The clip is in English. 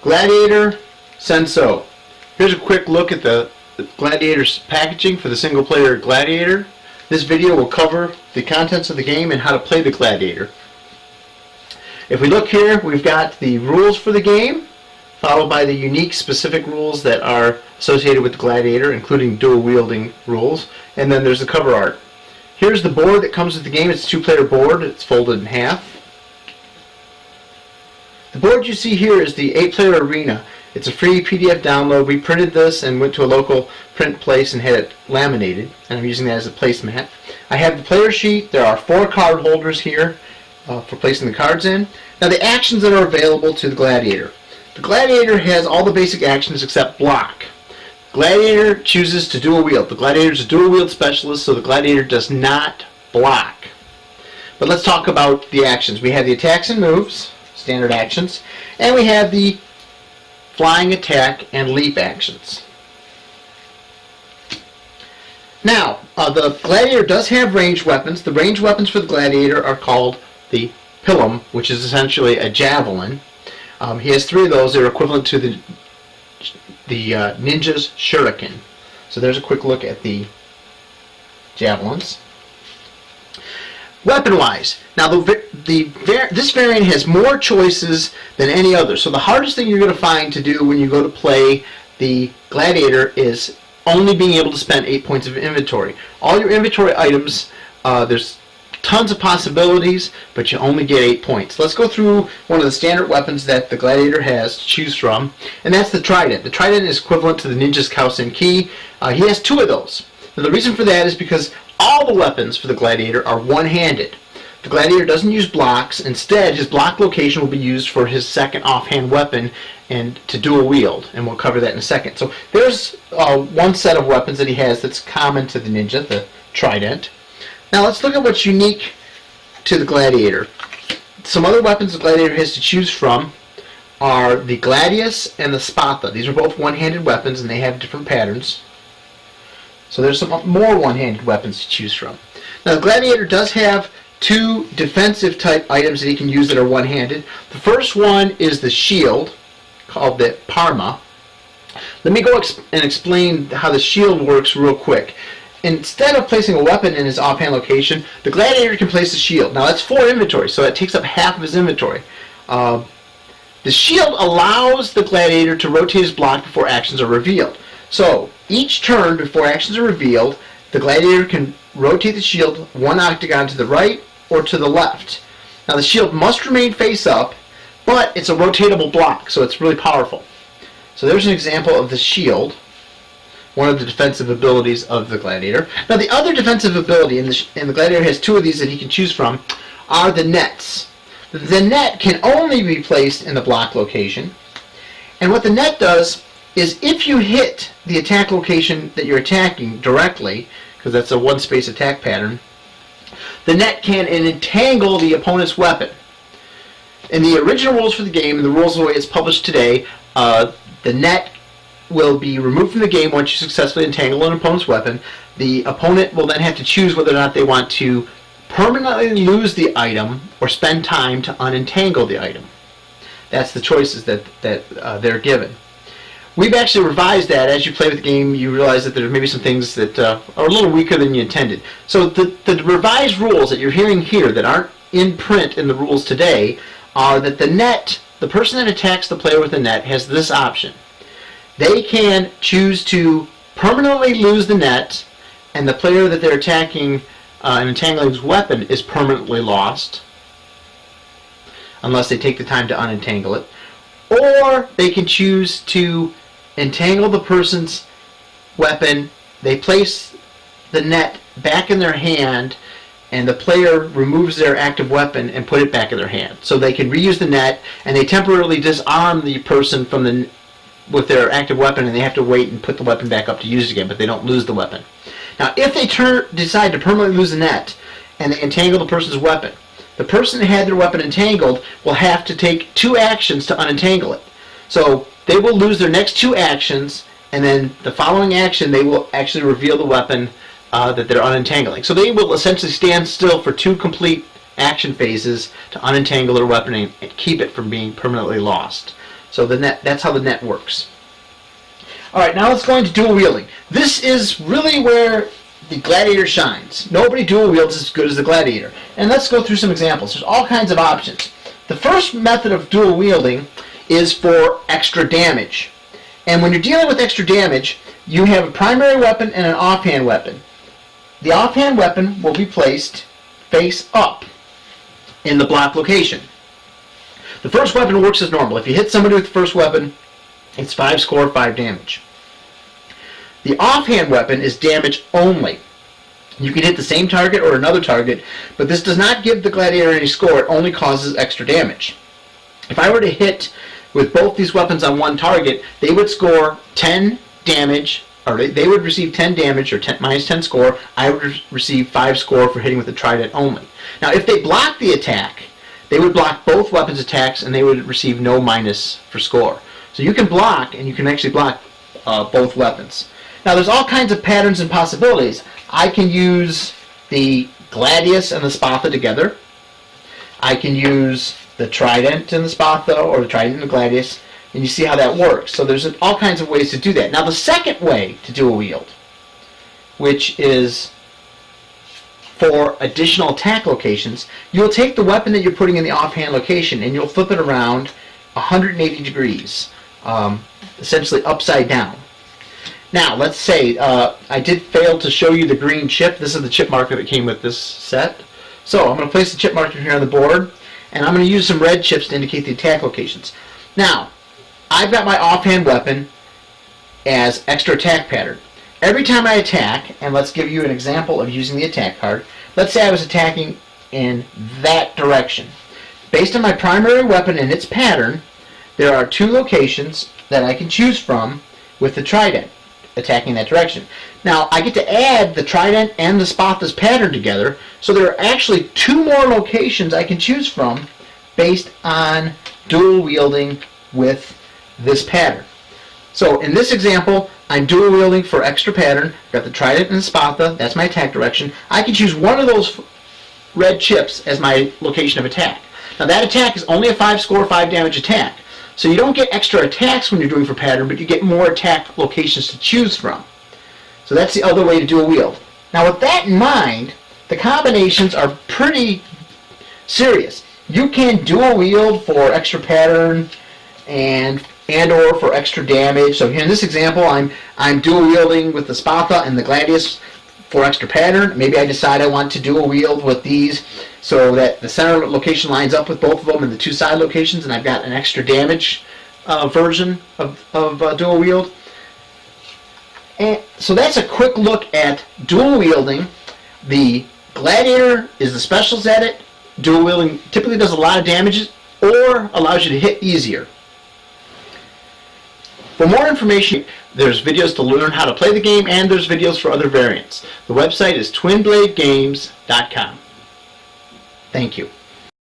Gladiator Sen So. Here's a quick look at the Gladiator's packaging for the single player Gladiator. This video will cover the contents of the game and how to play the Gladiator. If we look here, we've got the rules for the game, followed by the unique specific rules that are associated with the Gladiator, including dual wielding rules, and then there's the cover art. Here's the board that comes with the game. It's a two-player board. It's folded in half. The board you see here is the 8-player arena. It's a free PDF download. We printed this and went to a local print place and had it laminated, and I'm using that as a placemat. I have the player sheet. There are 4 card holders here for placing the cards in. Now the actions that are available to the Gladiator. The Gladiator has all the basic actions except block. Gladiator chooses to dual wield. The Gladiator is a dual wield specialist, so the Gladiator does not block. But let's talk about the actions. We have the attacks and moves, standard actions, and we have the flying attack and leap actions. Now, the Gladiator does have ranged weapons. The ranged weapons for the Gladiator are called the Pilum, which is essentially a javelin. He has 3 of those. They're equivalent to the ninja's shuriken. So there's a quick look at the javelins. Weapon-wise, now this variant has more choices than any other. So the hardest thing you're going to find to do when you go to play the Gladiator is only being able to spend 8 points of inventory. All your inventory items, there's tons of possibilities, but you only get 8 points. Let's go through one of the standard weapons that the Gladiator has to choose from, and that's the trident. The trident is equivalent to the ninja's Kausen ki. He has 2 of those. Now the reason for that is because all the weapons for the Gladiator are one-handed. The Gladiator doesn't use blocks. Instead, his block location will be used for his second offhand weapon and to dual wield, and we'll cover that in a second. So there's one set of weapons that he has that's common to the ninja, the trident. Now let's look at what's unique to the Gladiator. Some other weapons the Gladiator has to choose from are the Gladius and the Spatha. These are both one-handed weapons and they have different patterns. So there's some more one-handed weapons to choose from. Now the Gladiator does have 2 defensive type items that he can use that are one-handed. The first one is the shield, called the Parma. Let me go and explain how the shield works real quick. Instead of placing a weapon in his offhand location, the Gladiator can place a shield. Now that's 4 inventory, so it takes up half of his inventory. The shield allows the Gladiator to rotate his block before actions are revealed. So each turn before actions are revealed, the Gladiator can rotate the shield 1 octagon to the right or to the left. Now the shield must remain face up, but it's a rotatable block, so it's really powerful. So there's an example of the shield, one of the defensive abilities of the Gladiator. Now the other defensive ability, and the Gladiator has 2 of these that he can choose from, are the nets. The net can only be placed in the block location, and what the net does is if you hit the attack location that you're attacking directly, because that's a 1-space attack pattern, the net can entangle the opponent's weapon. In the original rules for the game, and the rules the way it's published today, the net will be removed from the game once you successfully entangle an opponent's weapon. The opponent will then have to choose whether or not they want to permanently lose the item or spend time to unentangle the item. That's the choices that they're given. We've actually revised that. As you play with the game, you realize that there may be some things that are a little weaker than you intended. So the revised rules that you're hearing here that aren't in print in the rules today are that the net, the person that attacks the player with the net, has this option. They can choose to permanently lose the net, and the player that they're attacking and entangling's weapon is permanently lost, unless they take the time to unentangle it. Or they can choose to entangle the person's weapon, they place the net back in their hand, and the player removes their active weapon and put it back in their hand. So they can reuse the net, and they temporarily disarm the person from with their active weapon, and they have to wait and put the weapon back up to use it again, but they don't lose the weapon. Now if they decide to permanently lose the net and they entangle the person's weapon, the person that had their weapon entangled will have to take 2 actions to unentangle it. So they will lose their next 2 actions, and then the following action they will actually reveal the weapon that they're unentangling. So they will essentially stand still for 2 complete action phases to unentangle their weapon and keep it from being permanently lost. So that's how the net works. Alright, now let's go into dual wielding. This is really where the Gladiator shines. Nobody dual wields as good as the Gladiator. And let's go through some examples. There's all kinds of options. The first method of dual wielding is for extra damage. And when you're dealing with extra damage, you have a primary weapon and an offhand weapon. The offhand weapon will be placed face up in the block location. The first weapon works as normal. If you hit somebody with the first weapon, it's 5 score, 5 damage. The offhand weapon is damage only. You can hit the same target or another target, but this does not give the Gladiator any score. It only causes extra damage. If I were to hit with both these weapons on one target, they would score 10 damage, or they would receive 10 damage, or minus 10 score. I would receive 5 score for hitting with the trident only. Now, if they block the attack, they would block both weapons' attacks, and they would receive no minus for score. So you can block, and you can actually block both weapons. Now, there's all kinds of patterns and possibilities. I can use the Gladius and the Spatha together. I can use the trident and the Spatha, or the trident and the Gladius, and you see how that works. So there's all kinds of ways to do that. Now, the second way to dual wield, which is for additional attack locations, you'll take the weapon that you're putting in the offhand location and you'll flip it around 180 degrees, essentially upside down. Now, let's say I did fail to show you the green chip. This is the chip marker that came with this set. So I'm going to place the chip marker here on the board, and I'm going to use some red chips to indicate the attack locations. Now, I've got my offhand weapon as extra attack pattern. Every time I attack, and let's give you an example of using the attack card, let's say I was attacking in that direction. Based on my primary weapon and its pattern, there are 2 locations that I can choose from with the trident attacking that direction. Now, I get to add the trident and the Spatha's pattern together, so there are actually 2 more locations I can choose from based on dual wielding with this pattern. So in this example, I'm dual wielding for extra pattern. I've got the trident and the Spatha, that's my attack direction. I can choose one of those red chips as my location of attack. Now that attack is only a 5 score, 5 damage attack. So you don't get extra attacks when you're doing for pattern, but you get more attack locations to choose from. So that's the other way to dual wield. Now with that in mind, the combinations are pretty serious. You can dual wield for extra pattern and or for extra damage. So here in this example, I'm dual wielding with the Spatha and the Gladius for extra pattern. Maybe I decide I want to dual wield with these so that the center location lines up with both of them and the 2 side locations, and I've got an extra damage version of dual wield. And so that's a quick look at dual wielding. The Gladiator is the specials at it. Dual wielding typically does a lot of damage or allows you to hit easier. For more information, there's videos to learn how to play the game, and there's videos for other variants. The website is twinbladegames.com. Thank you.